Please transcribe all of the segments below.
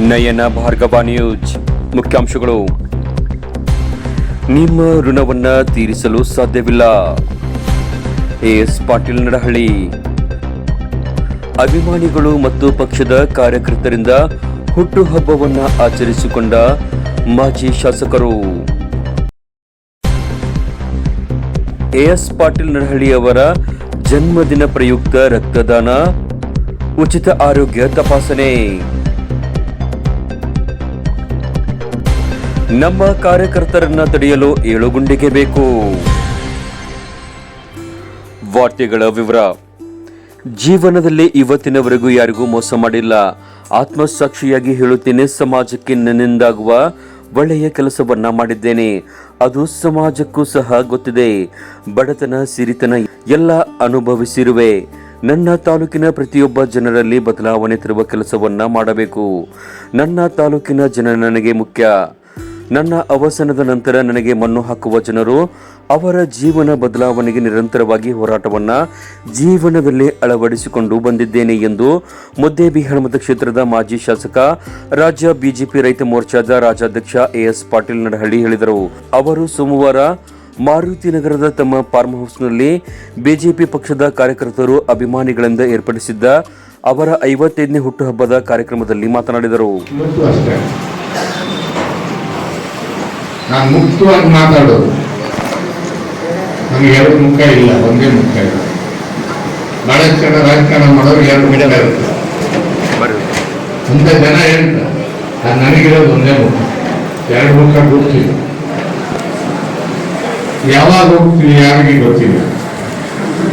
ನಯನ Bhargava news ಮುಖ್ಯಾಂಶಗಳು. ನಿಮ್ಮ ಋಣವನ್ನ ತೀರಿಸಲು ಸಾಧ್ಯವಿಲ್ಲ. ಎಸ್ ಪಾಟೀಲ್ ನಡಹಳ್ಳಿ. ಅಭಿಮಾನಿಗಳು ಮತ್ತು ಪಕ್ಷದ ಕಾರ್ಯಕರ್ತರಿಂದ ಹುಟ್ಟುಹಬ್ಬವನ್ನ ಆಚರಿಸಿಕೊಂಡ ಮಾಜಿ ಶಾಸಕರು. ಎಸ್ ಪಾಟೀಲ್ ನಡಹಳ್ಳಿ ಅವರ ಜನ್ಮದಿನ ಪ್ರಯುಕ್ತ ರಕ್ತದಾನ, ಉಚಿತ ಆರೋಗ್ಯ ತಪಾಸಣೆ. ನಮ್ಮ ಕಾರ್ಯಕರ್ತರನ್ನ ತಡೆಯಲು 7 ಗುಂಡಿಗೆ ಬೇಕು. ವಾರ್ತೆಗಳ ವಿವರ. ಜೀವನದಲ್ಲಿ ಇವತ್ತಿನವರೆಗೂ ಯಾರಿಗೂ ಮೋಸ ಮಾಡಿಲ್ಲ. ಆತ್ಮಸಾಕ್ಷಿಯಾಗಿ ಹೇಳುತ್ತೇನೆ, ಸಮಾಜಕ್ಕೆ ನನ್ನಿಂದಾಗುವ ಒಳ್ಳೆಯ ಕೆಲಸವನ್ನ ಮಾಡಿದ್ದೇನೆ. ಅದು ಸಮಾಜಕ್ಕೂ ಸಹ ಗೊತ್ತಿದೆ. ಬಡತನ, ಸಿರಿತನ ಎಲ್ಲ ಅನುಭವಿಸಿರುವೆ. ನನ್ನ ತಾಲೂಕಿನ ಪ್ರತಿಯೊಬ್ಬ ಜನರಲ್ಲಿ ಬದಲಾವಣೆ ತರುವ ಕೆಲಸವನ್ನ ಮಾಡಬೇಕು. ನನ್ನ ತಾಲೂಕಿನ ಜನ ನನಗೆ ಮುಖ್ಯ. ನನ್ನ ಅವಸಾನದ ನಂತರ ನನಗೆ ಮಣ್ಣು ಹಾಕುವ ಜನರು ಅವರ ಜೀವನ ಬದಲಾವಣೆಗೆ ನಿರಂತರವಾಗಿ ಹೋರಾಟವನ್ನ ಜೀವನದಲ್ಲಿ ಅಳವಡಿಸಿಕೊಂಡು ಬಂದಿದ್ದೇನೆ ಎಂದು ಮುದ್ದೇಬಿಹಾಳ ಮತಕ್ಷೇತ್ರದ ಮಾಜಿ ಶಾಸಕ, ರಾಜ್ಯ ಬಿಜೆಪಿ ರೈತ ಮೋರ್ಚಾದ ರಾಜ್ಯಾಧ್ಯಕ್ಷ ಎಸ್ ಪಾಟೀಲ್ ನಡಹಳ್ಳಿ ಹೇಳಿದರು. ಅವರು ಸೋಮವಾರ ಮಾರುತಿ ನಗರದ ತಮ್ಮ ಫಾರ್ಮ್ ಹೌಸ್ನಲ್ಲಿ ಬಿಜೆಪಿ ಪಕ್ಷದ ಕಾರ್ಯಕರ್ತರು, ಅಭಿಮಾನಿಗಳಿಂದ ಏರ್ಪಡಿಸಿದ್ದ ಅವರ 55ನೇ ಹುಟ್ಟುಹಬ್ಬದ ಕಾರ್ಯಕ್ರಮದಲ್ಲಿ ಮಾತನಾಡಿದರು. ನಾನು ಮುಕ್ತವಾಗಿ ಮಾತಾಡೋದು. ನಮಗೆ 2 ಮುಖ ಇಲ್ಲ, ಒಂದೇ ಮುಖ ಇಲ್ಲ. ಬಹಳಷ್ಟು ಜನ ರಾಜಕಾರಣ ಮಾಡೋರು 2 ಮುಖ ಇರುತ್ತೆ. ಅಂತ ಜನ ಹೇಳ್ತಾರೆ, ನನಗಿರೋದು ಒಂದೇ ಮುಖ, 2 ಮುಖ ಗೊತ್ತಿಲ್ಲ. ಯಾವಾಗ ಹೋಗ್ತೀವಿ ಯಾರಿಗೆ ಗೊತ್ತಿಲ್ಲ.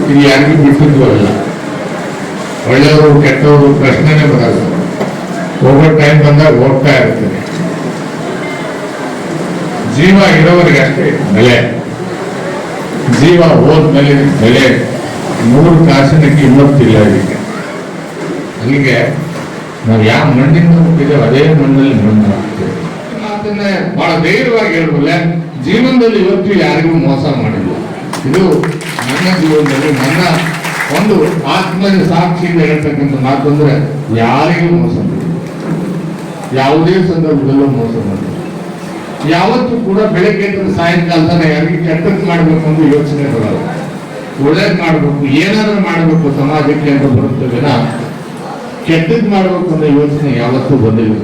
ಇದು ಯಾರಿಗೂ ಬಿಟ್ಟಿದ್ದು ಅಲ್ಲ. ಒಳ್ಳೆಯವರು ಕೆಟ್ಟವರು ಪ್ರಶ್ನೆನೇ ಬರಲ್ಲ. ಹೋಗೋ ಟೈಮ್ ಬಂದಾಗ ಹೋಗ್ತಾ ಇರ್ತೀನಿ. ಜೀವ ಇರೋವರೆಗೆ ಅಷ್ಟೇ ಬೆಲೆ. ಜೀವ ಹೋದ್ಮೇಲೆ ಬೆಲೆ 3 ಕಾಸಿನ ಕಿಮ್ಮತ್ತಿಲ್ಲ ಇದಕ್ಕೆ. ಅಲ್ಲಿಗೆ ನಾವು ಯಾವ ಮಣ್ಣಿಂದ ಹುಟ್ಟಿದ್ದೇವೆ ಅದೇ ಮಣ್ಣಲ್ಲಿ ಮಣ್ಣು ಹಾಕ್ತೇವೆ. ಮಾತನ್ನ ಬಹಳ ಧೈರ್ಯವಾಗಿ ಹೇಳ್ಬಲ್ಲ. ಜೀವನದಲ್ಲಿ ಇವತ್ತು ಯಾರಿಗೂ ಮೋಸ ಮಾಡಿಲ್ಲ. ಇದು ನನ್ನ ಜೀವನದಲ್ಲಿ ನನ್ನ ಒಂದು ಆತ್ಮದ ಸಾಕ್ಷಿಯಿಂದ ಹೇಳ್ತಕ್ಕಂಥ ಮಾತು ಅಂದ್ರೆ, ಯಾರಿಗೂ ಮೋಸ ಮಾಡಿಲ್ಲ. ಯಾವುದೇ ಸಂದರ್ಭದಲ್ಲೂ ಮೋಸ ಮಾಡಿಲ್ಲ. ಯಾವತ್ತೂ ಕೂಡ ಬೆಳಗ್ಗೆ ಸಾಯಂಕಾಲ ತನಕ ಯಾರಿಗೆ ಕೆಟ್ಟದ್ದು ಮಾಡಬೇಕು ಅಂತ ಯೋಚನೆ ಬರಲ್ಲ. ಒಳ್ಳೇದು ಮಾಡಬೇಕು, ಏನಾದ್ರೂ ಮಾಡಬೇಕು ಸಮಾಜಕ್ಕೆ ಅಂತ ಬರುತ್ತದೆ. ಕೆಟ್ಟದ್ದು ಮಾಡಬೇಕು ಅನ್ನೋ ಯೋಚನೆ ಯಾವತ್ತೂ ಬಂದಿಲ್ಲ.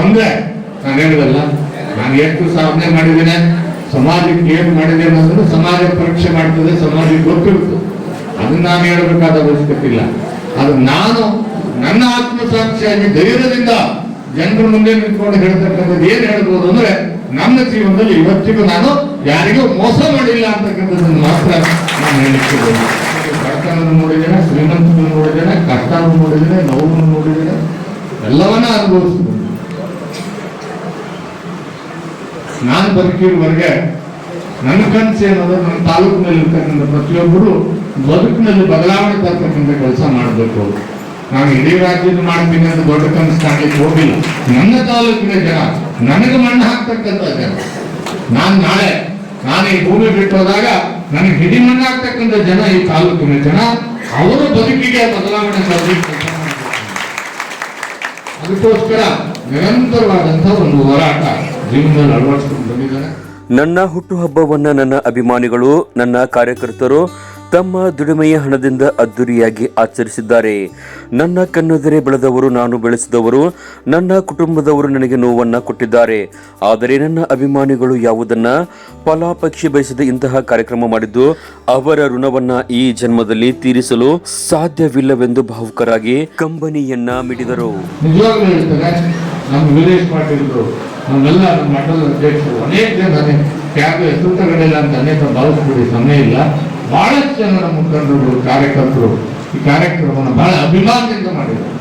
ಒಂದೇ ನಾನು ಹೇಳಿದಲ್ಲ, ನಾನು ಎಷ್ಟು ಸಾಧನೆ ಮಾಡಿದ್ದೇನೆ, ಸಮಾಜಕ್ಕೆ ಏನು ಮಾಡಿದ್ದೇನೆ ಅನ್ನೋದನ್ನು ಸಮಾಜ ಪರೀಕ್ಷೆ ಮಾಡ್ತದೆ, ಸಮಾಜಕ್ಕೆ ಗೊತ್ತಿರುತ್ತೆ. ಅದನ್ನ ನಾನು ಹೇಳಬೇಕಾದ ಅವಶ್ಯಕತೆ ಇಲ್ಲ. ಅದು ನಾನು ನನ್ನ ಆತ್ಮಸಾಕ್ಷಿಯಾಗಿ ಧೈರ್ಯದಿಂದ ಜನರ ಮುಂದೆ ನಿಂತ್ಕೊಂಡು ಹೇಳ್ತಕ್ಕಂಥದ್ದು ಏನ್ ಹೇಳ್ಬೋದು ಅಂದ್ರೆ, ನನ್ನ ಜೀವನದಲ್ಲಿ ಇವತ್ತಿಗೂ ನಾನು ಯಾರಿಗೂ ಮೋಸ ಮಾಡಿಲ್ಲ ಅಂತಕ್ಕಂಥದ್ದನ್ನು ಮಾತ್ರ ನಾನು ಹೇಳಿದ್ದೇನೆ. ಬಡತನವನ್ನು ನೋಡಿದ್ದೇನೆ, ಶ್ರೀಮಂತನನ್ನು ನೋಡಿದ್ದೇನೆ, ಕಷ್ಟವನ್ನು ನೋಡಿದ್ದೇನೆ, ನೋವನ್ನು ನೋಡಿದ್ದೇನೆ, ಎಲ್ಲವನ್ನ ಅನುಭವಿಸಿದ್ದೇನೆ. ನಾನು ಬದುಕಿರುವವರೆಗೆ ನನ್ನ ಕನಸು ಏನಂದ್ರೆ, ನನ್ನ ತಾಲೂಕಿನಲ್ಲಿ ಇರ್ತಕ್ಕಂಥ ಪ್ರತಿಯೊಬ್ಬರು ಬದುಕಿನಲ್ಲಿ ಬದಲಾವಣೆ ತರ್ತಕ್ಕಂಥ ಕೆಲಸ ಮಾಡಬೇಕು. ನಾನು ಇಡೀ ರಾಜ್ಯದ ಮಾಡ್ತೀನಿ ಅಂತ ದೊಡ್ಡ ಕನಸು ಕಾಣ್ಲಿಕ್ಕೆ ಹೋಗಿಲ್ಲ. ನನ್ನ ತಾಲೂಕಿನ ಜನ ನನಗೆ ಮಣ್ಣು ಹಾಕ್ತಕ್ಕಂಥ ಜನ. ನಾನು ಈ ಭೂಮಿ ಬಿಟ್ಟು ಹೋದಾಗ ನನಗೆ ಹಿಡಿ ಮಣ್ಣು ಹಾಕ್ತಕ್ಕಂಥ ಜನ ಈ ತಾಲೂಕಿನ ಜನ. ಅವರ ಬದುಕಿಗೆ ಬದಲಾವಣೆ ತರಲಿಕ್ಕೆ ಅದಕ್ಕೋಸ್ಕರ ನಿರಂತರವಾದಂತಹ ಒಂದು ಹೋರಾಟ ಜೀವನದಲ್ಲಿ ಅಳವಡಿಸಿಕೊಂಡು ಬಂದಿದ್ದಾರೆ. ನನ್ನ ಹುಟ್ಟುಹಬ್ಬವನ್ನ ನನ್ನ ಅಭಿಮಾನಿಗಳು, ನನ್ನ ಕಾರ್ಯಕರ್ತರು ತಮ್ಮ ದುಡಿಮೆಯ ಹಣದಿಂದ ಅದ್ದೂರಿಯಾಗಿ ಆಚರಿಸಿದ್ದಾರೆ. ನನ್ನ ಕಣ್ಣೆದುರೇ ಬೆಳೆದವರು, ನಾನು ಬೆಳೆಸಿದವರು, ನನ್ನ ಕುಟುಂಬದವರು ನನಗೆ ನೋವನ್ನ ಕೊಟ್ಟಿದ್ದಾರೆ. ಆದರೆ ನನ್ನ ಅಭಿಮಾನಿಗಳು ಯಾವುದನ್ನ ಫಲಾಪೇಕ್ಷೆ ಬಯಸದೆ ಇಂತಹ ಕಾರ್ಯಕ್ರಮ ಮಾಡಿದ್ದು ಅವರ ಋಣವನ್ನ ಈ ಜನ್ಮದಲ್ಲಿ ತೀರಿಸಲು ಸಾಧ್ಯವಿಲ್ಲವೆಂದು ಭಾವುಕರಾಗಿ ಕಂಬನಿಯನ್ನ ಮಿಡಿದರು. ನಮ್ಮ ವೀರೇಶ್ ಪಾಟೀಲ್ರು, ನಮ್ಮೆಲ್ಲ ನಮ್ಮ ಮಂಡಲದ ಅಧ್ಯಕ್ಷರು, ಅನೇಕ ಜನ ಕ್ಯಾಬ್ ಹೆಸರು ತಗೊಂಡಿಲ್ಲ ಅಂತ ಅನೇಕ ಭಾವಿಸ್ಬಿಡಿ, ಸಮಯ ಇಲ್ಲ. ಬಹಳಷ್ಟು ಜನರ ಮುಖಂಡರು, ಕಾರ್ಯಕರ್ತರು ಈ ಕಾರ್ಯಕ್ರಮವನ್ನು ಬಹಳ ಅಭಿಮಾನದಿಂದ ಮಾಡಿದರು.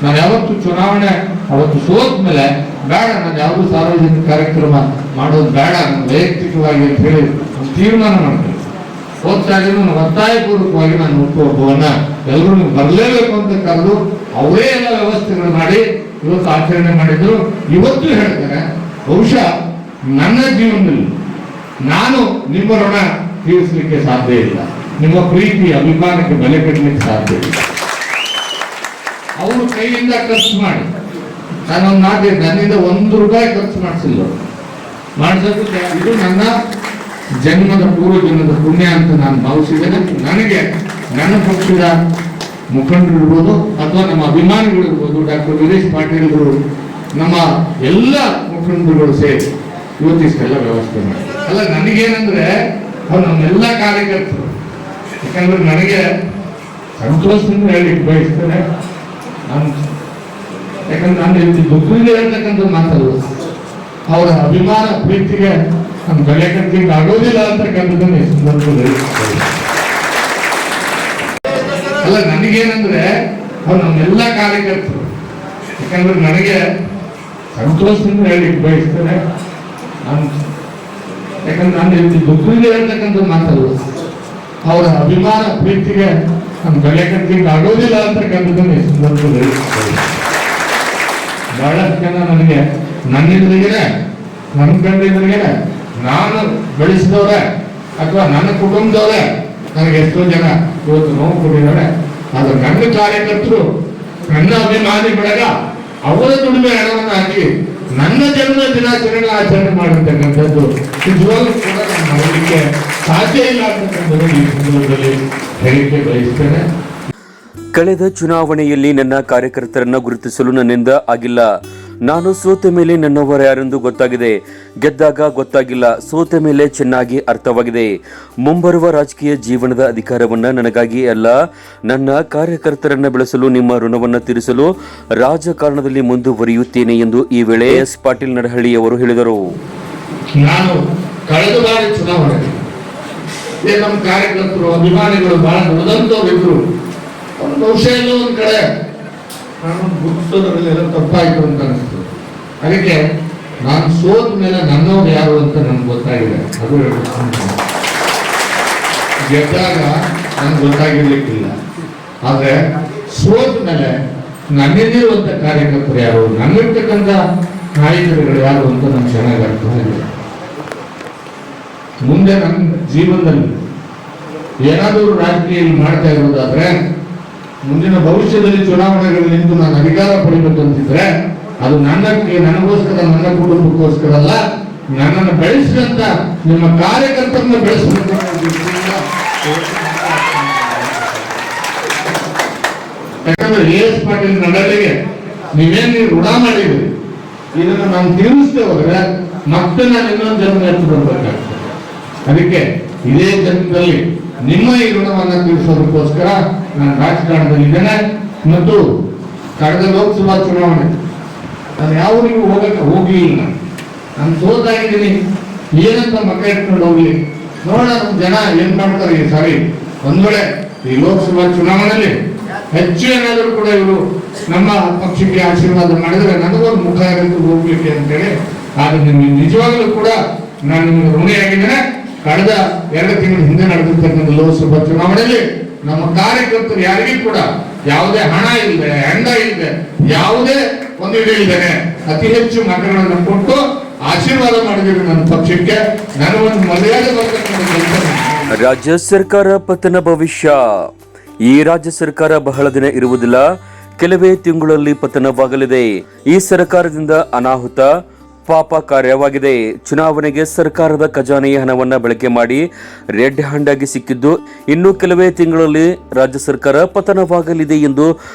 ನಾನು ಯಾವತ್ತು ಚುನಾವಣೆ ಅವತ್ತು ಸೋತ ಮೇಲೆ ಬೇಡ, ನಾನು ಯಾವುದು ಸಾರ್ವಜನಿಕ ಕಾರ್ಯಕ್ರಮ ಮಾಡೋದು ಬೇಡ, ನಾನು ವೈಯಕ್ತಿಕವಾಗಿ ಅಂತ ಹೇಳಿ ಒಂದು ತೀರ್ಮಾನ ಮಾಡ್ತೇನೆ. ಹೋದ್ಸಾಗಿ ನಾನು ಒತ್ತಾಯಪೂರ್ವಕವಾಗಿ ನಾನು ಹುಟ್ಟುಹಬ್ಬವನ್ನ ಎಲ್ಲರೂ ನೀವು ಬರಲೇಬೇಕು ಅಂತ ಕರೆದು ಅವರೇ ಎಲ್ಲ ವ್ಯವಸ್ಥೆಗಳು ಮಾಡಿ ಇವತ್ತು ಆಚರಣೆ ಮಾಡಿದ್ರು. ಇವತ್ತು ಹೇಳ್ತೇನೆ, ಬಹುಶಃ ನನ್ನ ಜೀವನದಲ್ಲಿ ನಾನು ನಿಮ್ಮ ಋಣ ತೀರಿಸಲಿಕ್ಕೆ ಸಾಧ್ಯ ಇಲ್ಲ. ನಿಮ್ಮ ಪ್ರೀತಿ, ಅಭಿಮಾನಕ್ಕೆ ಬೆಲೆ ಕಟ್ಟಲಿಕ್ಕೆ ಸಾಧ್ಯ ಇಲ್ಲ. ಅವರು ಕೈಯಿಂದ ಖರ್ಚು ಮಾಡಿ, ನಾನೊಂದು ಮಾತು, ನನ್ನಿಂದ ₹1 ಖರ್ಚು ಮಾಡಿಸಿಲ್ಲ. ಮಾಡಿಸೋದಕ್ಕೆ ಇದು ನನ್ನ ಜನ್ಮದ ಪೂರ್ವ ಜನ್ಮದ ಪುಣ್ಯ ಅಂತ ನಾನು ಭಾವಿಸಿದ್ದೇನೆ. ನನಗೆ ನನ್ನ ಪಕ್ಷದ ಮುಖಂಡರು ಇರ್ಬೋದು ಅಥವಾ ನಮ್ಮ ಅಭಿಮಾನಿಗಳು ಇರ್ಬೋದು, ಡಾಕ್ಟರ್ ವೀರೇಶ್ ಪಾಟೀಲ್ರು, ನಮ್ಮ ಎಲ್ಲ ಮುಖಂಡರುಗಳು ಸೇರಿ ಇವತ್ತಿಷ್ಟೆಲ್ಲ ವ್ಯವಸ್ಥೆ ಮಾಡಿ. ಅಲ್ಲ, ನನಗೇನಂದ್ರೆ ಅವ್ರು ನಮ್ಮೆಲ್ಲ ಕಾರ್ಯಕರ್ತರು, ಯಾಕಂದ್ರೆ ನನಗೆ ಸಂತೋಷದಿಂದ ಹೇಳಲಿಕ್ಕೆ ಬಯಸ್ತೇನೆ. ಯಾಕಂದ್ರೆ ನಾನು ದುಃಖದಿಂದ ಹೇಳ್ತಕ್ಕಂಥ ಮಾತಲ್ಲ, ಅವರ ಅಭಿಮಾನ ಪ್ರೀತಿಗೆ ನಮ್ಮ ಬೆಲೆ ಕಟ್ಟಲಿಕ್ಕೆ ಆಗೋದಿಲ್ಲ ಅಂತಕ್ಕಂಥದ್ದನ್ನು ಈ ಸಂದರ್ಭದಲ್ಲಿ ಅಲ್ಲ, ನನಗೇನಂದ್ರೆ ಅವ್ರು ನಮ್ಮೆಲ್ಲ ಕಾರ್ಯಕರ್ತರು, ಯಾಕಂದ್ರೆ ನನಗೆ ಸಂತೋಷದಿಂದ ಹೇಳಲಿಕ್ಕೆ ಬಯಸ್ತೇನೆ. ಯಾಕಂದ್ರೆ ನಾನು ದುಃಖದಿಂದ ಹೇಳ್ತಕ್ಕಂಥ ಮಾತಲ್ಲ, ಅವರ ಅಭಿಮಾನ ಪ್ರೀತಿಗೆ ನಮ್ಮ ಬೆಲೆ ಕಟ್ಟಲಿಕ್ಕೆ ಆಗೋದಿಲ್ಲ ಅಂತಕ್ಕಂಥದ್ದನ್ನು ಈ ಸಂದರ್ಭದಲ್ಲಿ ಬಹಳಷ್ಟು ಜನ ನನಗೆ ನನ್ನಿಂದಲೇ ನನ್ನ ಕಂಡಿದ್ರಿಗೆ ನಾನು ಬೆಳೆಸಿದವ್ರೆ ಅಥವಾ ನನ್ನ ಕುಟುಂಬದವ್ರೆ ನನಗೆ ಎಷ್ಟೋ ಜನ ಇವತ್ತು ನೋವು ಕೊಟ್ಟಿದ್ದಾರೆ. ಆದ್ರೆ ನನ್ನ ಕಾರ್ಯಕರ್ತರು, ನನ್ನ ಅಭಿಮಾನಿ ಬಳಗ ಅವರ ದುಡಿಮೆ ಹಣವನ್ನು ಹಾಕಿ ನನ್ನ ಜನ್ಮ ದಿನಾಚರಣೆ ಆಚರಣೆ ಮಾಡಿರ್ತಕ್ಕಂಥದ್ದು ನಿಜವಾಗ್ಲೂ ಕೂಡ ನಾನು ಮಾಡಲಿಕ್ಕೆ ಸಾಧ್ಯ ಇಲ್ಲ ಅಂತಕ್ಕಂಥದ್ದು ಈ ಸಂದರ್ಭದಲ್ಲಿ ಹೇಳಿಕೆ ಬಯಸ್ತೇನೆ. ಕಳೆದ ಚುನಾವಣೆಯಲ್ಲಿ ನನ್ನ ಕಾರ್ಯಕರ್ತರನ್ನ ಗುರುತಿಸಲು ನನ್ನಿಂದ ಆಗಿಲ್ಲ. ನಾನು ಸೋತ ಮೇಲೆ ನನ್ನವರ ಯಾರೆಂದು ಗೊತ್ತಾಗಿದೆ, ಗೆದ್ದಾಗ ಗೊತ್ತಾಗಿಲ್ಲ. ಸೋತ ಮೇಲೆ ಚೆನ್ನಾಗಿ ಅರ್ಥವಾಗಿದೆ. ಮುಂಬರುವ ರಾಜಕೀಯ ಜೀವನದ ಅಧಿಕಾರವನ್ನ ನನಗಾಗಿ ಅಲ್ಲ, ನನ್ನ ಕಾರ್ಯಕರ್ತರನ್ನ ಬೆಳೆಸಲು, ನಿಮ್ಮ ಋಣವನ್ನ ತೀರಿಸಲು ರಾಜಕಾರಣದಲ್ಲಿ ಮುಂದುವರಿಯುತ್ತೇನೆ ಎಂದು ಈ ವೇಳೆ ಎಸ್ ಪಾಟೀಲ್ ನಡಹಳ್ಳಿಯವರು ಹೇಳಿದರು. ನಾನು ಕಳೆದ ಬಾರಿ ಚುನಾವಣೆ ನಮ್ಮ ಕಾರ್ಯಕರ್ತರು, ಅಭಿಮಾನಿಗಳು ಬಹಳ ದೊಡ್ಡದಂತವ್ರು ಇದ್ರು. ಬಹುಶಃ ಎಲ್ಲೋ ಒಂದ್ ಕಡೆ ನಾನು ಗುರುತಿಸೋದ್ರಲ್ಲಿ ಎಲ್ಲ ತಪ್ಪಾಯ್ತು ಅಂತ ಅನಿಸ್ತು. ಅದಕ್ಕೆ ನಾನು ಸೋತ ಮೇಲೆ ನನ್ನವ್ರು ಯಾರು ಅಂತ ನನ್ಗೆ ಗೊತ್ತಾಗಿದೆ. ಅದು ಗೆದ್ದಾಗ ನನ್ಗೆ ಗೊತ್ತಾಗಿರ್ಲಿಕ್ಕಿಲ್ಲ. ಆದ್ರೆ ಸೋತ ಮೇಲೆ ನನ್ನಿರುವಂತ ಕಾರ್ಯಕರ್ತರು ಯಾರು, ನನ್ನಿರ್ತಕ್ಕಂಥ ನಾಯಕರುಗಳು ಯಾರು ಅಂತ ನನ್ಗೆ ಚೆನ್ನಾಗಿ ಅರ್ಥ ಆಗಿದೆ. ಮುಂದೆ ನನ್ನ ಜೀವನದಲ್ಲಿ ಏನಾದರೂ ರಾಜಕೀಯ ಮಾಡ್ತಾ ಇರೋದಾದ್ರೆ, ಮುಂದಿನ ಭವಿಷ್ಯದಲ್ಲಿ ಚುನಾವಣೆಗಳಲ್ಲಿ ನಿಂತು ನಾನು ಅಧಿಕಾರ ಪಡಿಬೇಕಂತಿದ್ರೆ ಅದು ನನಗೋಸ್ಕರ, ನನ್ನ ಕುಟುಂಬಕ್ಕೋಸ್ಕರ ಅಲ್ಲ, ನನ್ನನ್ನು ಬೆಳೆಸಿದಂತ ನಿಮ್ಮ ಕಾರ್ಯಕರ್ತರನ್ನ ಬೆಳೆಸಬೇಕು. ಯಾಕಂದ್ರೆ ಎಸ್ ಪಾಟೀಲ್ ನಡಹಳ್ಳಿಗೆ ನೀವೇನು ಋಣ ಮಾಡಿದ್ರಿ, ಇದನ್ನು ನಾನು ತೀರಿಸದೆ ಹೋದ್ರೆ ಮತ್ತೆ ನಾನು ಇನ್ನೊಂದು ಜನ್ಮ ಎತ್ತು ಬರ್ಬೇಕಾಗ್ತದೆ. ಅದಕ್ಕೆ ಇದೇ ಜನ್ಮದಲ್ಲಿ ನಿಮ್ಮ ಈ ಋಣವನ್ನ ತೀರಿಸೋದಕ್ಕೋಸ್ಕರ ನಾನು ರಾಜಕಾರಣದಲ್ಲಿ ಇದ್ದೇನೆ. ಮತ್ತು ಕಳೆದ ಲೋಕಸಭಾ ಚುನಾವಣೆ ನಾನು ಯಾವರಿಗೂ ಹೋಗ್ಲಿಲ್ಲ. ನಾನು ಸೋತಾಗಿದ್ದೀನಿ, ಏನಂತ ಮಕ್ಕ ಇಟ್ಕೊಂಡು ಹೋಗ್ಲಿ, ನೋಡೋಣ ಜನ ಏನ್ ಮಾಡ್ತಾರೆ ಈ ಸಾರಿ. ಒಂದ್ ವೇಳೆ ಈ ಲೋಕಸಭಾ ಚುನಾವಣೆಯಲ್ಲಿ ಹೆಚ್ಚು ಏನಾದರೂ ಕೂಡ ಇವರು ನಮ್ಮ ಪಕ್ಷಕ್ಕೆ ಆಶೀರ್ವಾದ ಮಾಡಿದ್ರೆ ನನಗೊಂದು ಮುಖ ಇರುತ್ತೆ ಹೋಗ್ಲಿಕ್ಕೆ ಅಂತೇಳಿ. ಆದ್ರೆ ನಿಮ್ಗೆ ನಿಜವಾಗ್ಲೂ ಕೂಡ ನಾನು ನಿಮ್ಗೆ ಋಣಿಯಾಗಿದ್ದೇನೆ. ಕಳೆದ 2 ತಿಂಗಳ ಹಿಂದೆ ನಡೆದಿರ್ತಕ್ಕಂಥ ಲೋಕಸಭಾ ಚುನಾವಣೆಯಲ್ಲಿ ನಮ್ಮ ಕಾರ್ಯಕರ್ತರು ಯಾರಿಗೂ ಕೂಡ ಯಾವುದೇ ಹಣ ಇಲ್ಲದೆ, ಹೆಂಡ ಇಲ್ಲದೆ, ಯಾವುದೇ ಒಂದು ಇಲ್ಲದೇನೆ ಅತಿ ಹೆಚ್ಚು ಮತಗಳನ್ನು ಕೊಟ್ಟು ಆಶೀರ್ವಾದ ಮಾಡಿದ್ರು ನನ್ನ ಪಕ್ಷಕ್ಕೆ. ನನಗೊಂದು ಮರ್ಯಾದೆ ಬರ್ತಕ್ಕಂಥ ರಾಜ್ಯ ಸರ್ಕಾರ ಪತನ ಭವಿಷ್ಯ. ಈ ರಾಜ್ಯ ಸರ್ಕಾರ ಬಹಳ ದಿನ ಇರುವುದಿಲ್ಲ, ಕೆಲವೇ ತಿಂಗಳಲ್ಲಿ ಪತನವಾಗಲಿದೆ. ಈ ಸರ್ಕಾರದಿಂದ ಅನಾಹುತ ಪಾಪ ಕಾರ್ಯವಾಗಿದೆ. ಚುನಾವಣೆಗೆ ಸರ್ಕಾರದ ಖಜಾನೆಯ ಹಣವನ್ನ ಬಳಕೆ ಮಾಡಿ ರೆಡ್ ಹ್ಯಾಂಡ್ ಆಗಿ ಸಿಕ್ಕಿದ್ದು, ಇನ್ನು ಕೆಲವೇ ತಿಂಗಳಲ್ಲಿ ರಾಜ್ಯ ಸರ್ಕಾರ ಪತನವಾಗಲಿದೆ ಎಂದು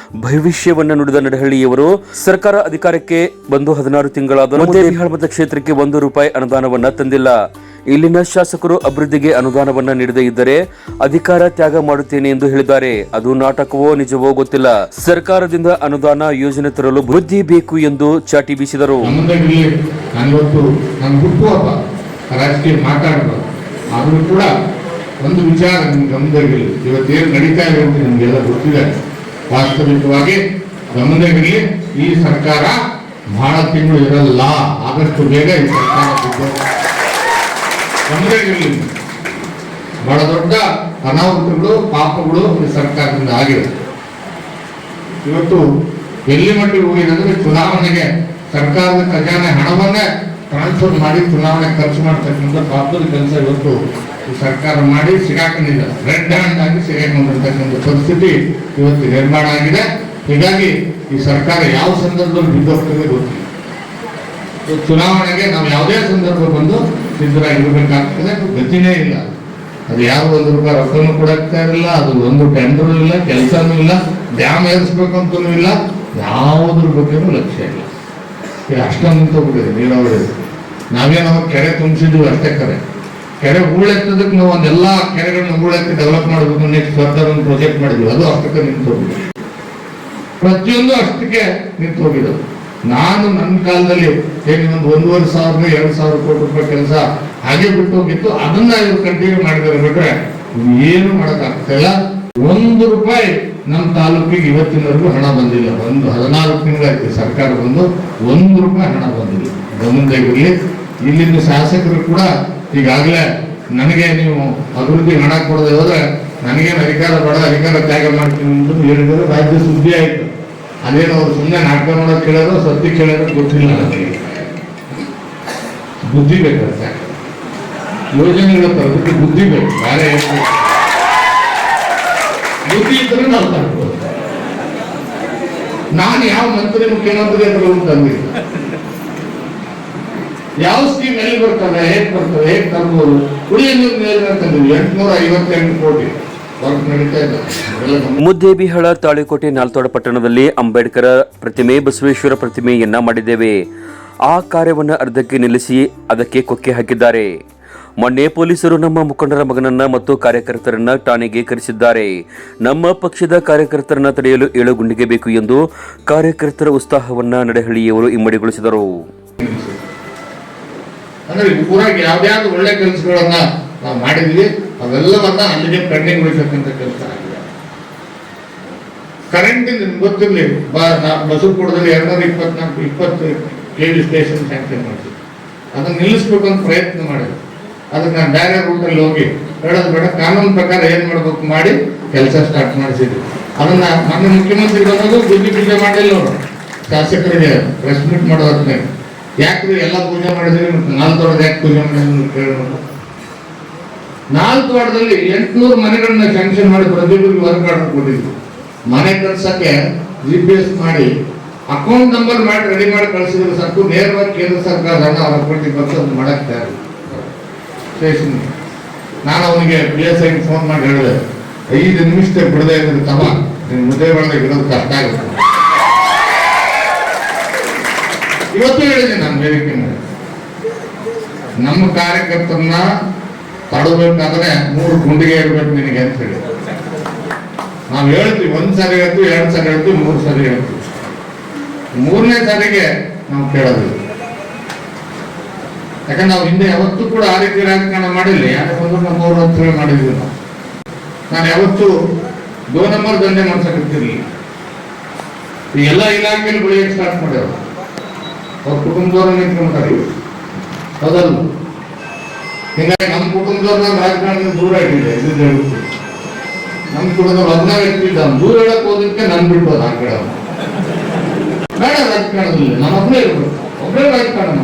ಭವಿಷ್ಯವನ್ನ ನುಡಿದ ನಡಹಳ್ಳಿಯವರು, ಸರ್ಕಾರ ಅಧಿಕಾರಕ್ಕೆ ಬಂದು 16 ತಿಂಗಳಾದರೂ ಬಿಹಾಳ ಮತಕ್ಷೇತ್ರಕ್ಕೆ ₹1 ಅನುದಾನವನ್ನ ತಂದಿಲ್ಲ. ಇಲ್ಲಿನ ಶಾಸಕರು ಅಭಿವೃದ್ಧಿಗೆ ಅನುದಾನವನ್ನ ನೀಡದೇ ಇದ್ದರೆ ಅಧಿಕಾರ ತ್ಯಾಗ ಮಾಡುತ್ತೇನೆ ಎಂದು ಹೇಳಿದ್ದಾರೆ. ಅದು ನಾಟಕವೋ ನಿಜವೋ ಗೊತ್ತಿಲ್ಲ. ಸರ್ಕಾರದಿಂದ ಅನುದಾನ ಯೋಜನೆ ತರಲು ಬುದ್ಧಿ ಬೇಕು ಎಂದು ಚಾಟಿ ಬೀಸಿದರು. ರಾಜಕೀಯ ಮಾತಾಡಬಾರ್ದು, ಆದರೂ ಕೂಡ ಒಂದು ವಿಚಾರ ನಿಮ್ಗೆ ಗಮನದಲ್ಲಿರಲಿ. ಇವತ್ತೇನು ನಡೀತಾ ಇದೆ ಅಂತ ನಿಮ್ಗೆಲ್ಲ ಗೊತ್ತಿದೆ. ವಾಸ್ತವಿಕವಾಗಿ ಗಮನದಲ್ಲಿರಲಿ, ಈ ಸರ್ಕಾರ ಬಹಳ ತಿಂಗಳು ಇರಲ್ಲ, ಆದಷ್ಟು ಬೇಗ ಈ ಸರ್ಕಾರ ಗಮನದಲ್ಲಿರಲಿ. ಬಹಳ ದೊಡ್ಡ ಅನಾಹುತಗಳು, ಪಾಪಗಳು ಈ ಸರ್ಕಾರದಿಂದ ಆಗಿದೆ. ಇವತ್ತು ಎಲ್ಲಿ ಮಟ್ಟಿಗೆ ಹೋಗಿದಂದ್ರೆ ಚುನಾವಣೆಗೆ ಸರ್ಕಾರದ ಖಜಾನೆ ಹಣವನ್ನೇ ಟ್ರಾನ್ಸ್ಫರ್ ಮಾಡಿ ಚುನಾವಣೆ ಖರ್ಚು ಮಾಡ್ತಕ್ಕಂಥ ಪಾಪದ ಕೆಲಸ ಇವತ್ತು ಈ ಸರ್ಕಾರ ಮಾಡಿ ಸಿಗಾಕೊಂಡಿದೆ. ರೆಡ್ ಹ್ಯಾಂಡ್ ಆಗಿ ಸಿಗಾಕೊಂಡಿರ್ತಕ್ಕಂಥ ಪರಿಸ್ಥಿತಿ ಇವತ್ತು ನಿರ್ಮಾಣ ಆಗಿದೆ. ಹೀಗಾಗಿ ಈ ಸರ್ಕಾರ ಯಾವ ಸಂದರ್ಭದಲ್ಲಿ ಬಿದ್ದೋಗ್ತದೆ ಗೊತ್ತಿಲ್ಲ. ಚುನಾವಣೆಗೆ ನಾವು ಯಾವುದೇ ಸಂದರ್ಭ ಬಂದು ಸಿದ್ಧರಾಗಿರ್ಬೇಕಾಗ್ತದೆ, ಗತಿನೇ ಇಲ್ಲ. ಅದು ಯಾರು ₹1 ರೊಕ್ಕನೂ ಕೊಡಕ್ತಾ ಇರಲಿಲ್ಲ, ಅದು ಒಂದು ಟೆಂಡರ್ ಇಲ್ಲ, ಕೆಲಸನೂ ಇಲ್ಲ, ಡ್ಯಾಮ್ ಏರಿಸ್ಬೇಕು ಅಂತಲೂ ಇಲ್ಲ, ಯಾವುದ್ರ ಬಗ್ಗೆನೂ ಲಕ್ಷ್ಯ ಇಲ್ಲ. ಈಗ ಅಷ್ಟೊಂದು ನಿಂತೋಗ್ಬಿಟ್ಟಿದೆ ನೀರಾವರಿ. ನಾವೇನೋ ಕೆರೆ ತುಂಬಿಸಿದ್ವಿ ಅಷ್ಟೇ. ಕೆರೆ ಹೂಳೆತ್ತದಕ್ಕೆ ನಾವು ಒಂದೆಲ್ಲ ಕೆರೆಗಳನ್ನ ಹೂಳೆತ್ತಿ ಡೆವಲಪ್ ಮಾಡಬೇಕು ನೆಕ್ಸ್ಟ್ ಫರ್ದರ್ ಒಂದು ಪ್ರಾಜೆಕ್ಟ್ ಮಾಡಿದ್ವಿ, ಅದು ಅಷ್ಟಕ್ಕೆ ನಿಂತೋಗಿದೆ. ಪ್ರತಿಯೊಂದು ಅಷ್ಟಕ್ಕೆ ನಿಂತೋಗಿದ್ದು. ನಾನು ನನ್ನ ಕಾಲದಲ್ಲಿ ಒಂದು 1,500 2,000 ಕೋಟಿ ರೂಪಾಯಿ ಕೆಲಸ ಹಾಗೆ ಬಿಟ್ಟು ಹೋಗಿತ್ತು, ಅದನ್ನ ಇವರು ಕಂಟಿನ್ಯೂ ಮಾಡಿದಾರೆ ಬಿಟ್ರೆ ಏನು ಮಾಡೋಕ್ಕಾಗ್ತಿಲ್ಲ. ₹1 ನಮ್ಮ ತಾಲೂಕಿಗೆ ಇವತ್ತಿನವರೆಗೂ ಹಣ ಬಂದಿಲ್ಲ. 14 ತಿಂಗಳಾಯ್ತು ಸರ್ಕಾರ ಬಂದು, ₹1 ಹಣ ಬಂದಿಲ್ಲ. ಗಮನದಾಗಿರಲಿ. ಇಲ್ಲಿಂದ ಶಾಸಕರು ಕೂಡ ಈಗಾಗಲೇ ನನಗೆ ನೀವು ಅಭಿವೃದ್ಧಿ ಹಣ ಕೊಡದೆ ಹೋದ್ರೆ ನನಗೇನು ಅಧಿಕಾರ ಬೇಡ, ಅಧಿಕಾರ ತ್ಯಾಗ ಮಾಡ್ತೀನಿ ಅಂತ ಹೇಳಿದ್ರೆ ರಾಜ್ಯ ಸುದ್ದಿ ಆಯ್ತು. ಅದೇನು ಅವ್ರು ಸುಮ್ಮನೆ ನಾಟಕ ಮಾಡೋದು ಕೇಳೋದು, ಸತ್ಯ ಕೇಳೋದು ಗೊತ್ತಿಲ್ಲ. ನನಗೆ ಬುದ್ಧಿ ಬೇಕಾಗುತ್ತೆ, ಯೋಜನೆಗಳ ತರದಕ್ಕೆ ಬುದ್ಧಿ ಬೇಕು, ಬೇರೆ ಬುದ್ಧಿ ಇದ್ರೆ ನಾವು ತರ್ಬೋದು. ನಾನು ಯಾವ ಮಂತ್ರಿ ಮುಖ್ಯಮಂತ್ರಿ ಅಂತ ತಂದಿಲ್ಲ. ಯಾವ ಸ್ಕೀಮ್ ಎಲ್ಲಿ ಬರ್ತದೆ, ಹೇಗೆ ಬರ್ತದೆ, ಹೇಗೆ ತರ್ಬೋದು. ಕುಡಿಯ ನೀರು ಯೋಜನೆ ತಂದಿದ್ವಿ, 858 ಕೋಟಿ ವರ್ಕ್ ನಡೀತಾ ಇದೆ. ಮುದ್ದೇಬಿಹಳ, ತಾಳಿಕೋಟೆ, ನಾಲ್ತೋಡ ಪಟ್ಟಣದಲ್ಲಿ ಅಂಬೇಡ್ಕರ್ ಪ್ರತಿಮೆ, ಬಸವೇಶ್ವರ ಪ್ರತಿಮೆಯನ್ನ ಮಾಡಿದ್ದೇವೆ. ಆ ಕಾರ್ಯವನ್ನು ಅರ್ಧಕ್ಕೆ ನಿಲ್ಲಿಸಿ ಅದಕ್ಕೆ ಕೊಕ್ಕೆ ಹಾಕಿದ್ದಾರೆ. ಮೊನ್ನೆ ಪೊಲೀಸರು ನಮ್ಮ ಮುಖಂಡರ ಮಗನನ್ನ ಮತ್ತು ಕಾರ್ಯಕರ್ತರನ್ನ ಠಾಣೆಗೆ ಕರೆಸಿದ್ದಾರೆ. ನಮ್ಮ ಪಕ್ಷದ ಕಾರ್ಯಕರ್ತರನ್ನ ತಡೆಯಲು 7 ಗುಂಡಿಗೆ ಬೇಕು ಎಂದು ಕಾರ್ಯಕರ್ತರ ಉತ್ಸಾಹವನ್ನ ನಡಹಳ್ಳಿಯವರು ಇಮ್ಮಡಿಗೊಳಿಸಿದರು. ಅಂದ್ರೆ ಊರಾಗ ಯಾವ್ದಾದ್ರು ಒಳ್ಳೆ ಕೆಲಸಗಳನ್ನ ನಾವು ಮಾಡಿದ್ವಿ, ಅವೆಲ್ಲವನ್ನ ಅಲ್ಲಿಗೆ ಪೆಂಡಿಂಗ್ ಉಳಿಸಕ್ಕಂತ ಕೆಲಸ ಆಗಿದೆ. ಕರೆಂಟ್ ಗೊತ್ತಿರಲಿ, ಬಸವಪುರದಲ್ಲಿ 220 KV ಸ್ಟೇಷನ್ ಸ್ಯಾಂಕ್ಷನ್ ಮಾಡಿದ್ವಿ. ಅದನ್ನ ನಿಲ್ಲಿಸ್ಬೇಕು ಅಂತ ಪ್ರಯತ್ನ ಮಾಡಿದ್ವಿ. ಅದಕ್ಕೆ ನಾನು ಬೇರೆ ರೂಟಲ್ಲಿ ಹೋಗಿ ಹೇಳೋದು ಬೇಡ, ಕಾನೂನು ಪ್ರಕಾರ ಏನ್ ಮಾಡ್ಬೇಕು ಮಾಡಿ ಕೆಲಸ ಸ್ಟಾರ್ಟ್ ಮಾಡಿಸಿದ್ವಿ. ಅದನ್ನ ಮೊನ್ನೆ ಮುಖ್ಯಮಂತ್ರಿ ಬಂದಾಗ ಬುದ್ಧಿ ಮಾಡಿಲ್ಲ ಅವರು. ಶಾಸಕರಿಗೆ ಪ್ರೆಸ್ ಮೀಟ್ ಮಾಡೋದಕ್ಕೆ ಯಾಕ್ರಿ ಎಲ್ಲ ಪೂಜೆ ಮಾಡಿದ್ರಿ, ನಾಲ್ತೋಟದ ಯಾಕೆ ಪೂಜೆ ಮಾಡಿದ್ರು ಕೇಳೋದು. ನಾಲ್ತೋಟದಲ್ಲಿ 800 ಮನೆಗಳನ್ನ ಸ್ಯಾಂಕ್ಷನ್ ಮಾಡಿ ಪ್ರತಿಯೊಬ್ಬರಿಗೆ ವರ್ಕ್ ಆರ್ಡರ್ ಕೊಟ್ಟಿದ್ವಿ. ಮನೆ ಕಳ್ಸಕ್ಕೆ GPS ಮಾಡಿ ಅಕೌಂಟ್ ನಂಬರ್ ಮಾಡಿ ರೆಡಿ ಮಾಡಿ ಕಳಿಸಿದ್ರೆ ಸಾಕು, ನೇರವಾಗಿ ಕೇಂದ್ರ ಸರ್ಕಾರ ಹಣ ಅವ್ರ ಅಕೌಂಟಿಗೆ ಬರ್ತು ಅಂತ ಮಾಡಕ್ತಾ ಇರಲಿಲ್ಲ ಸ್ಟೇಷನ್. ನಾನು ಅವನಿಗೆ PSI ಫೋನ್ ಮಾಡಿ ಹೇಳಿದೆ, 5 ನಿಮಿಷ ಬಿಡದೆ ಇದ್ರೆ ತಮ್ಮ ನಿನ್ ಮುದ್ದೆ ಒಳಗೆ ಇರೋದು ಕಷ್ಟ ಆಗುತ್ತೆ. ಇವತ್ತು ಹೇಳಿದೆ ನಾನು ವೇದಿಕೆ ಮೇಲೆ, ನಮ್ಮ ಕಾರ್ಯಕರ್ತರನ್ನ ತಡಬೇಕಾದ್ರೆ 3 ಗುಂಡಿಗೆ ಇರ್ಬೇಕು ನಿನಗೆ ಅಂತ ಹೇಳಿ ನಾವು ಹೇಳ್ತೀವಿ. 1 ಸಾರಿ ಹೇಳ್ತೀವಿ, 2 ಸಾರಿ ಹೇಳ್ತೀವಿ, 3 ಸಾರಿ ಹೇಳ್ತೀವಿ. 3ನೇ ಸಾರಿಗೆ ನಾವು ಕೇಳೋದಿಲ್ಲ. ಯಾಕಂದ್ರೆ ನಾವು ಹಿಂದೆ ಯಾವತ್ತೂ ಕೂಡ ಆ ರೀತಿ ರಾಜಕಾರಣ ಮಾಡಿಲ್ಲ. ಯಾಕೆ ಬಂದ್ರು ನಮ್ಮ ಅವರು ಅಂತ ಹೇಳಿ ಮಾಡಿದ್ವಿ ನಾವು. ನಾನು ಯಾವತ್ತೂ 2 ನಂಬರ್ ದಂಧೆ ಮಾಡ್ಸಕ್ಕಿರ್ತಿರ್ಲಿಲ್ಲ. ಈ ಎಲ್ಲ ಇಲಾಖೆಯಲ್ಲಿ ಬೆಳೆಯಕ್ಕೆ ಸ್ಟಾರ್ಟ್ ಮಾಡ್ಯಾವ. ಅವ್ರ ಕುಟುಂಬದವ್ರು ನಿಂತ್ಕೊಂಡ್ಬಿಟ್ಟಾರೆ, ಹೌದಲ್ಲ? ಹೀಗಾಗಿ ನಮ್ಮ ಕುಟುಂಬದವ್ರ ರಾಜಕಾರಣದಿಂದ ದೂರ ಇಟ್ಟಿದೆ. ನಮ್ಮ ಕುಟುಂಬದವ್ರು 14 ವ್ಯಕ್ತಿ ಇದ್ದಾನೆ, ದೂರ ಹೇಳಕ್ ಹೋದಕ್ಕೆ ನನ್ ಬಿಡ್ಬೋದು. ಆ ಕಡೆ ಬೇಡ ರಾಜಕಾರಣದಲ್ಲಿ ನಾನು ಒಬ್ಬರೇ ಇರ್ಬೇಕು, ಒಬ್ಬರೇ ರಾಜಕಾರಣ.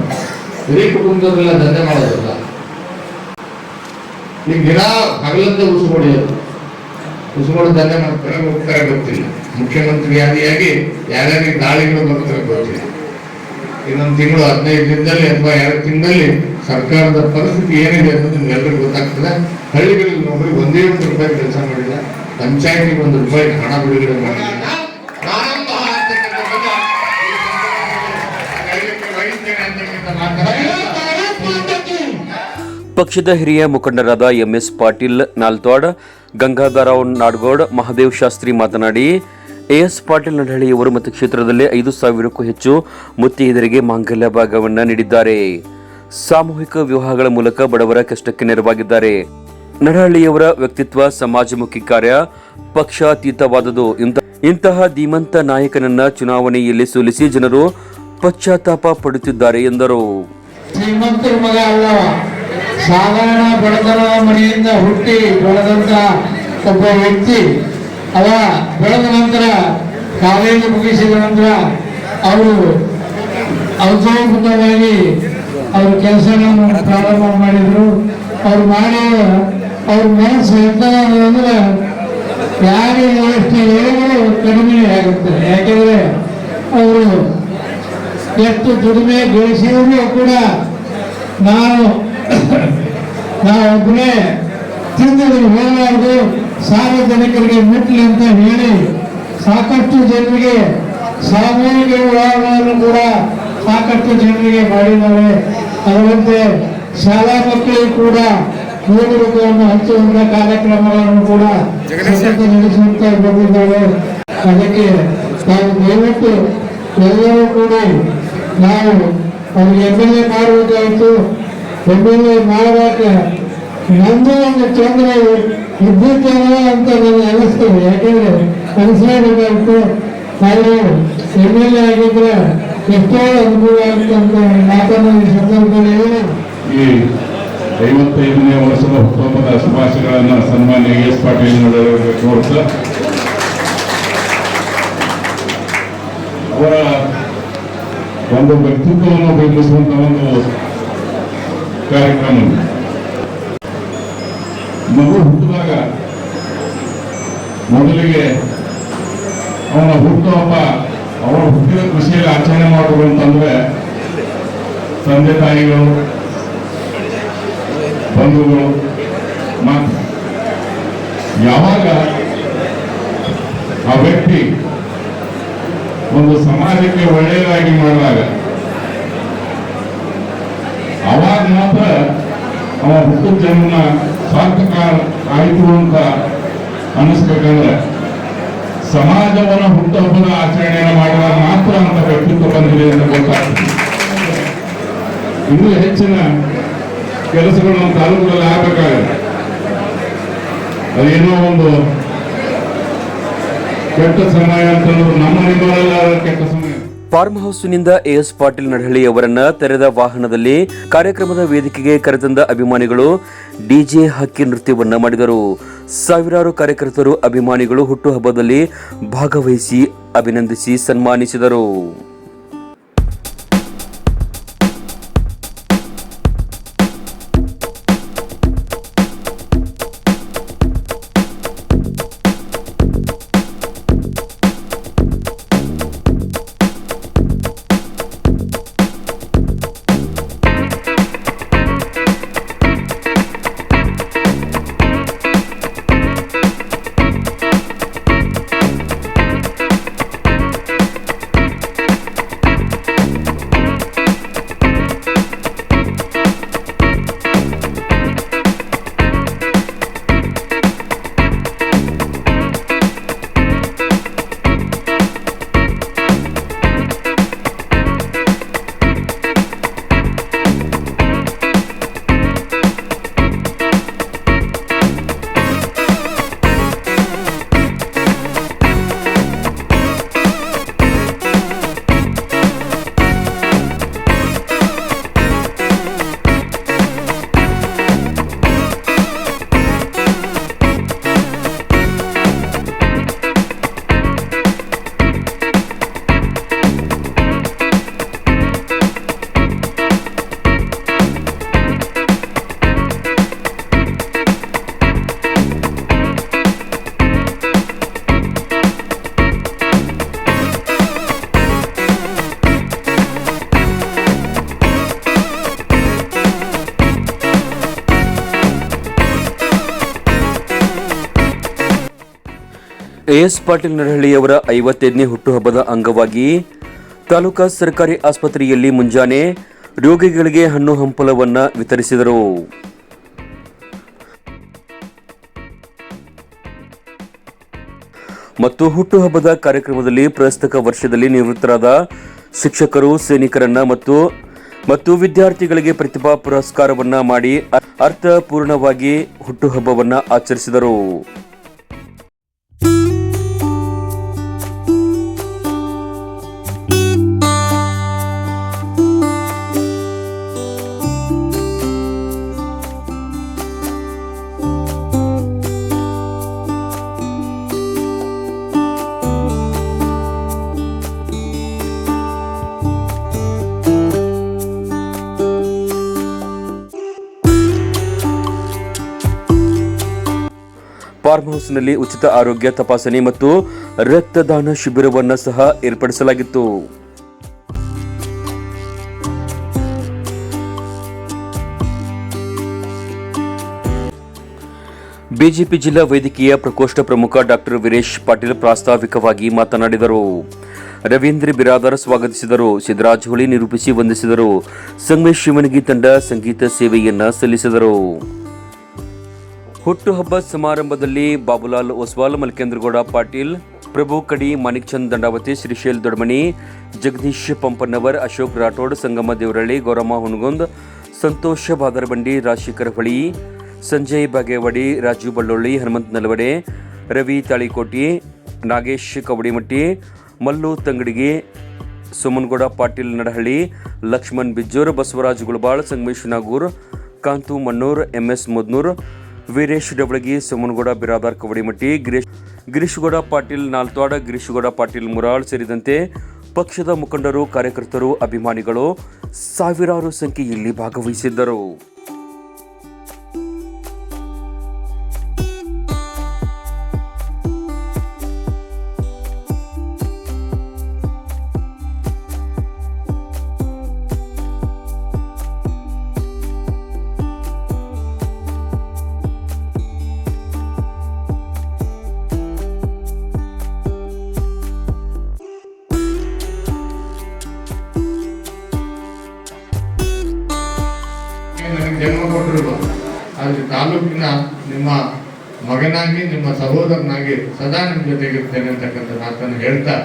ಇಡೀ ಕುಟುಂಬದವರೆಲ್ಲ ದಂಧೆ ಮಾಡೋದಿಲ್ಲ. ಈಗ ದಿನ ಹಗಲಂತ ಉಸುಗೋಡು ದಂಧೆ ಮಾಡ್ತಾರೆ, ಹೋಗ್ತಾರೆ ಗೊತ್ತಿಲ್ಲ. ಮುಖ್ಯಮಂತ್ರಿ ಆದಿಯಾಗಿ ಯಾರ್ಯಾರಿಗೆ ದಾಳಿಗಳು ಬರ್ತಾರೆ ಗೊತ್ತಿಲ್ಲ. ಇನ್ನೊಂದು ತಿಂಗಳು 15 ದಿನದಲ್ಲಿ ಅಥವಾ 2 ತಿಂಗಳಲ್ಲಿ ಸರ್ಕಾರದ ಪರಿಸ್ಥಿತಿ ಏನಿದೆ ಅನ್ನೋದು ನಿಮ್ಗೆಲ್ಲರಿಗೂ ಗೊತ್ತಾಗ್ತದೆ. ಹಳ್ಳಿಗಳಿಗೆ ನೋಡ್ರಿ, ₹1 ಕೆಲಸ ಮಾಡಿಲ್ಲ. ಪಂಚಾಯತಿಗೆ ₹1 ಹಣ ಬಿಡುಗಡೆ ಮಾಡಿಲ್ಲ. ಪಕ್ಷದ ಹಿರಿಯ ಮುಖಂಡರಾದ MS ಪಾಟೀಲ್ ನಾಲ್ತೋಡ್, ಗಂಗಾಧರರಾವ್ ನಾಡಗೌಡ್, ಮಹಾದೇವ್ ಶಾಸ್ತ್ರಿ ಮಾತನಾಡಿ, AS ಪಾಟೀಲ್ ನಡಹಳ್ಳಿಯವರು ಮತಕ್ಷೇತ್ರದಲ್ಲಿ 5,000ಕ್ಕೂ ಹೆಚ್ಚು ಮುತ್ತೈದೆಯರಿಗೆ ಮಾಂಗಲ್ಯ ಭಾಗವನ್ನು ನೀಡಿದ್ದಾರೆ. ಸಾಮೂಹಿಕ ವಿವಾಹಗಳ ಮೂಲಕ ಬಡವರ ಕಷ್ಟಕ್ಕೆ ನೆರವಾಗಿದ್ದಾರೆ. ನಡಹಳ್ಳಿಯವರ ವ್ಯಕ್ತಿತ್ವ ಸಮಾಜಮುಖಿ ಕಾರ್ಯ ಪಕ್ಷಾತೀತವಾದುದು. ಇಂತಹ ಧೀಮಂತ ನಾಯಕನನ್ನ ಚುನಾವಣೆಯಲ್ಲಿ ಸೋಲಿಸಿ ಜನರು ಪಶ್ಚಾತ್ತಾಪ ಪಡುತ್ತಿದ್ದಾರೆ ಎಂದರು. ಶ್ರೀಮಂತರ ಮಗ ಅಲ್ಲವ, ಸಾಧಾರಣ ಬಡತನ ಮನೆಯಿಂದ ಹುಟ್ಟಿ ಬೆಳೆದಂತ ಒಬ್ಬ ವ್ಯಕ್ತಿ. ಅವ ಬೆಳೆದ ನಂತರ ಕಾಲೇಜು ಮುಗಿಸಿದ ನಂತರ ಅವರು ಔದ್ಯೋಗಿಕವಾಗಿ ಅವರು ಕೆಲಸಗಳನ್ನು ಪ್ರಾರಂಭ ಮಾಡಿದರು. ಅವ್ರು ಮಾಡಿ ಅವ್ರ ಮನಸ್ಸು ಎಂತ ಅಂದ್ರೆ ಯಾರಿಗೆ ಎಷ್ಟು ಹೇಳಿದ್ರು ಕಡಿಮೆ ಆಗುತ್ತೆ. ಯಾಕೆಂದ್ರೆ ಅವರು ಎಷ್ಟು ದುಡಿಮೆ ಗಳಿಸಿದ್ರು ಕೂಡ ನಾವೊಬ್ಬನೇ ತಿಂದಿದ್ರು ಹೋಗಲಾರ್ದು ಸಾರ್ವಜನಿಕರಿಗೆ ಮುಟ್ಲಿ ಅಂತ ಹೇಳಿ ಸಾಕಷ್ಟು ಜನರಿಗೆ ಸಾಮೂಹಿಕ ವಿವಾಹಗಳನ್ನು ಕೂಡ ಸಾಕಷ್ಟು ಜನರಿಗೆ ಮಾಡಿದ್ದಾರೆ. ಅದರಂತೆ ಶಾಲಾ ಮಕ್ಕಳಿಗೆ ಕೂಡ 100 ರೂಪಾಯಿಯನ್ನು ಹಂಚುವಂತಹ ಕಾರ್ಯಕ್ರಮಗಳನ್ನು ಕೂಡ ಸತತ ನಡೆಸುತ್ತಾ ಬಂದಿದ್ದಾರೆ. ಅದಕ್ಕೆ ನಾವು ದಯವಿಟ್ಟು ಎಲ್ಲರೂ ಕೂಡ ನಾವು ಅವ್ರಿಗೆ MLA ಮಾಡಬೇಕಾಯಿತು. MLA ಮಾಡುವಾಗ ನಂದು ಒಂದು ತೊಂದರೆ ಇದ್ದಿದ್ದೇನೋ ಅಂತ ನನಗೆ ಅನಿಸ್ತದೆ. ಯಾಕೆಂದ್ರೆ ಅನಿಸಲೇಬೇಕಾಯ್ತು. ನಾವು MLA ಆಗಿದ್ರೆ ಎಷ್ಟೋ ಅನುಭವ ಆಗ್ತಂತ ಮಾತನ್ನು ಈ ಸಂದರ್ಭದಲ್ಲಿ ಹೇಳಿ ಈ 55ನೇ ವರ್ಷದ ಹುಟ್ಟುಹಬ್ಬದ ಶುಭಾಶಯಗಳನ್ನು ಸನ್ಮಾನ್ಯ ಎಸ್ ಪಾಟೀಲ್ ನೋಡ್ತಾ ಅವರ ಒಂದು ವ್ಯಕ್ತಿತ್ವವನ್ನು ಬಿಂಬಿಸುವಂತ ಒಂದು ಕಾರ್ಯಕ್ರಮ. ಮಗು ಹುಟ್ಟಿದಾಗ ಮೊದಲಿಗೆ ಅವನ ಹುಟ್ಟುಹಬ್ಬ ಅವನು ಹುಟ್ಟಿದ ಖುಷಿಯಲ್ಲಿ ಆಚರಣೆ ಮಾಡುವುದು ಅಂತಂದ್ರೆ ತಂದೆ ತಾಯಿಗಳು, ಬಂಧುಗಳು ಮಾತ್ರ. ಯಾವಾಗ ಆ ವ್ಯಕ್ತಿ ಒಂದು ಸಮಾಜಕ್ಕೆ ಒಳ್ಳೆಯದಾಗಿ ಮಾಡಿದಾಗ ಅವಾಗ ಮಾತ್ರ ಅವ ಹುಟ್ಟಿದ ಜನ್ಮನ ಸಾರ್ಥಕ ಆಯಿತು ಅಂತ ಅನ್ನಿಸ್ಬೇಕಂದ್ರೆ ಸಮಾಜವನ್ನ ಹುಟ್ಟುಹಬ್ಬದ ಆಚರಣೆಯನ್ನು ಮಾಡಿದಾಗ ಮಾತ್ರ ಅಂತ ವ್ಯಕ್ತಿತ್ವ ಬಂದಿದೆ ಅಂತ ಗೊತ್ತಾಗ್ತದೆ. ಇನ್ನೂ ಹೆಚ್ಚಿನ ಕೆಲಸಗಳು ನಮ್ಮ ತಾಲೂಕುಗಳಲ್ಲಿ ಆಗಬೇಕಾಗುತ್ತೆ. ಅದೇನೋ ಒಂದು ಕೆಟ್ಟ ಸಮಯ ಅಂತಂದ್ರೆ ನಮ್ಮ ನಿಮ್ಮಲ್ಲ ಕೆಟ್ಟ ಸಮಯ. ಫಾರ್ಮ್ ಹೌಸ್ನಿಂದ ಎಸ್ ಪಾಟೀಲ್ ನಡಹಳ್ಳಿ ಅವರನ್ನ ತೆರೆದ ವಾಹನದಲ್ಲಿ ಕಾರ್ಯಕ್ರಮದ ವೇದಿಕೆಗೆ ಕರೆತಂದ ಅಭಿಮಾನಿಗಳು ಡಿಜೆ ಹಾಕಿ ನೃತ್ಯವನ್ನ ಮಾಡಿದರು. ಸಾವಿರಾರು ಕಾರ್ಯಕರ್ತರು ಅಭಿಮಾನಿಗಳು ಹುಟ್ಟುಹಬ್ಬದಲ್ಲಿ ಭಾಗವಹಿಸಿ ಅಭಿನಂದಿಸಿ ಸನ್ಮಾನಿಸಿದರು. ಎಸ್ ಪಾಟೀಲ್ ನಡಹಳ್ಳಿಯವರ 55ನೇ ಹುಟ್ಟುಹಬ್ಬದ ಅಂಗವಾಗಿ ತಾಲೂಕಾ ಸರ್ಕಾರಿ ಆಸ್ಪತ್ರೆಯಲ್ಲಿ ಮುಂಜಾನೆ ರೋಗಿಗಳಿಗೆ ಹಣ್ಣು ಹಂಪಲವನ್ನ ವಿತರಿಸಿದರು. ಮತ್ತು ಹುಟ್ಟುಹಬ್ಬದ ಕಾರ್ಯಕ್ರಮದಲ್ಲಿ ಪ್ರಸಕ್ತ ವರ್ಷದಲ್ಲಿ ನಿವೃತ್ತರಾದ ಶಿಕ್ಷಕರು, ಸೈನಿಕರನ್ನ ಮತ್ತು ವಿದ್ಯಾರ್ಥಿಗಳಿಗೆ ಪ್ರತಿಭಾ ಪುರಸ್ಕಾರವನ್ನ ಮಾಡಿ ಅರ್ಥಪೂರ್ಣವಾಗಿ ಹುಟ್ಟುಹಬ್ಬವನ್ನ ಆಚರಿಸಿದರು. ಫಾರ್ಮ್ ಹೌಸ್ನಲ್ಲಿ ಉಚಿತ ಆರೋಗ್ಯ ತಪಾಸಣೆ ಮತ್ತು ರಕ್ತದಾನ ಶಿಬಿರವನ್ನು ಸಹ ಏರ್ಪಡಿಸಲಾಗಿತ್ತು. ಬಿಜೆಪಿ ಜಿಲ್ಲಾ ವೈದ್ಯಕೀಯ ಪ್ರಕೋಷ್ಠ ಪ್ರಮುಖ ಡಾಕ್ಟರ್ ವೀರೇಶ್ ಪಾಟೀಲ್ ಪ್ರಾಸ್ತಾವಿಕವಾಗಿ ಮಾತನಾಡಿದರು. ರವೀಂದ್ರ ಬಿರಾದಾರ್ ಸ್ವಾಗತಿಸಿದರು. ಸಿದ್ದರಾಜ್ ಹೊಳಿ ನಿರೂಪಿಸಿ ವಂದಿಸಿದರು. ಸಂಗಮೇಶ್ ಶಿವನಗಿ ತಂಡ ಸಂಗೀತ ಸೇವೆಯನ್ನ ಸಲ್ಲಿಸಿದರು. ಹುಟ್ಟುಹಬ್ಬ ಸಮಾರಂಭದಲ್ಲಿ ಬಾಬುಲಾಲ್ ಒಸ್ವಾಲ್, ಮಲ್ಕೇಂದ್ರಗೌಡ ಪಾಟೀಲ್, ಪ್ರಭು ಕಡಿ, ಮಾಣಿಕ್ ಚಂದ್ ದಂಡಾವತಿ, ಶ್ರೀಶೈಲ್ ದೊಡ್ಮನಿ, ಜಗದೀಶ್ ಪಂಪನ್ನವರ್, ಅಶೋಕ್ ರಾಠೋಡ್, ಸಂಗಮ ದೇವರಳ್ಳಿ, ಗೌರಮ್ಮ ಹುನಗುಂದ್, ಸಂತೋಷ ಬಾದರಬಂಡಿ, ರಾಜಶೇಖರ್ ಹೊಳಿ, ಸಂಜಯ್ ಬಾಗೇವಾಡಿ, ರಾಜು ಬಳ್ಳೊಳ್ಳಿ, ಹನುಮಂತ್ ನಲವಡೆ, ರವಿ ತಾಳಿಕೋಟಿ, ನಾಗೇಶ್ ಕವಡಿಮಟ್ಟಿ, ಮಲ್ಲು ತಂಗಡಿಗೆ, ಸೋಮನಗೌಡ ಪಾಟೀಲ್ ನಡಹಳ್ಳಿ, ಲಕ್ಷ್ಮಣ್ ಬಿಜ್ಜೂರ್, ಬಸವರಾಜ್ ಗುಳಬಾಳ್, ಸಂಗಮೇಶ್ ನಾಗೂರ್, ಕಾಂತು ಮಣ್ಣೂರ್, ಎಂಎಸ್ ಮುದ್ನೂರ್, ವೀರೇಶ್ ಡಬಳಗಿ, ಸೋಮನಗೌಡ ಬಿರಾದಾರ್ ಕವಡಿಮಟ್ಟಿ, ಗಿರೀಶ್ಗೌಡ ಪಾಟೀಲ್ ನಾಲ್ತ್ವಾಡ್, ಗಿರೀಶ್ಗೌಡ ಪಾಟೀಲ್ ಮುರಾಳ್ ಸೇರಿದಂತೆ ಪಕ್ಷದ ಮುಖಂಡರು, ಕಾರ್ಯಕರ್ತರು, ಅಭಿಮಾನಿಗಳು ಸಾವಿರಾರು ಸಂಖ್ಯೆಯಲ್ಲಿ ಭಾಗವಹಿಸಿದ್ದರು. ನನಗೆ ಜನ್ಮ ಕೊಟ್ಟಿರುವ ಆದರೆ ತಾಲೂಕಿನ ನಿಮ್ಮ ಮಗನಾಗಿ ನಿಮ್ಮ ಸಹೋದರನಾಗಿ ಸದಾ ನಿಮ್ಮ ಜೊತೆಗಿರ್ತೇನೆ ಅಂತಕ್ಕಂಥ ಮಾತನ್ನು ಹೇಳ್ತಾ